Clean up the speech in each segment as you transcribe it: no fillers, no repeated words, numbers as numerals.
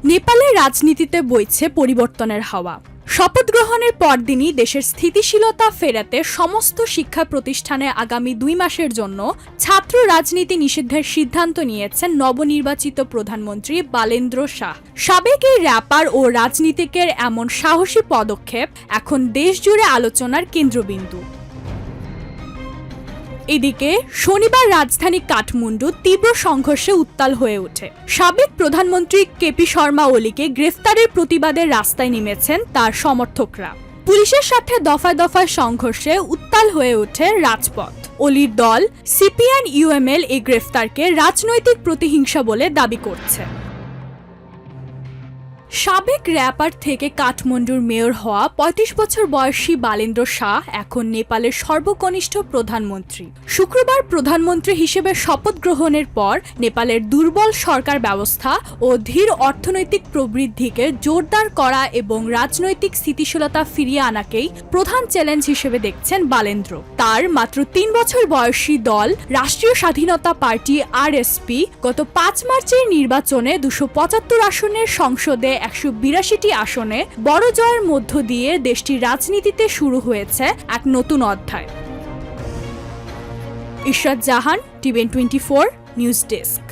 নেপালের রাজনীতিতে বইছে পরিবর্তনের হাওয়া। শপথ গ্রহণের পরদিনই দেশের স্থিতিশীলতা ফেরাতে সমস্ত শিক্ষা প্রতিষ্ঠানে আগামী 2 মাসের জন্য ছাত্র রাজনীতি নিষিদ্ধের সিদ্ধান্ত নিয়েছেন নবনির্বাচিত প্রধানমন্ত্রী বালেন্দ্র শাহ। সাবেক এই র্যাপার ও রাজনীতিকের এমন সাহসী পদক্ষেপ এখন দেশজুড়ে আলোচনার কেন্দ্রবিন্দু। এদিকে শনিবার রাজধানী কাঠমান্ডু তীব্র সংঘর্ষে উত্তাল হয়ে ওঠে। সাবেক প্রধানমন্ত্রী কেপি শর্মা ওলিকে গ্রেফতারের প্রতিবাদে রাস্তায় নেমেছেন তার সমর্থকরা। পুলিশের সাথে দফায় দফায় সংঘর্ষে উত্তাল হয়ে ওঠে রাজপথ। ওলির দল সিপিএন ইউএমএল এই গ্রেফতারকে রাজনৈতিক প্রতিহিংসা বলে দাবি করছে। সাবেক র্যাপার থেকে কাঠমান্ডুর মেয়র হওয়া 35 বছর বয়সী বালেন্দ্র শাহ এখন নেপালের সর্বকনিষ্ঠ প্রধানমন্ত্রী। শুক্রবার প্রধানমন্ত্রী হিসেবে শপথ গ্রহণের পর নেপালের দুর্বল সরকার ব্যবস্থা ও ধীর অর্থনৈতিক প্রবৃদ্ধিকে জোরদার করা এবং রাজনৈতিক স্থিতিশীলতা ফিরিয়ে আনাকেই প্রধান চ্যালেঞ্জ হিসেবে দেখছেন বালেন্দ্র। তার মাত্র 3 বছর বয়সী দল রাষ্ট্রীয় স্বাধীনতা পার্টি আরএসপি গত 5 মার্চের নির্বাচনে 275 আসনের সংসদে 182টি আসনে বড় জয়ের মধ্য দিয়ে দেশটির রাজনীতিতে শুরু হয়েছে এক নতুন অধ্যায়। Ishrat Jahan, TVN 24 news desk.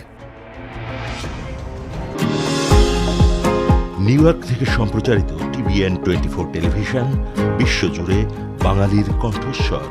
New York থেকে সম্প্রচারিত টিভিএন 24 টেলিভিশন বিশ্বজুড়ে বাঙালির কণ্ঠস্বর।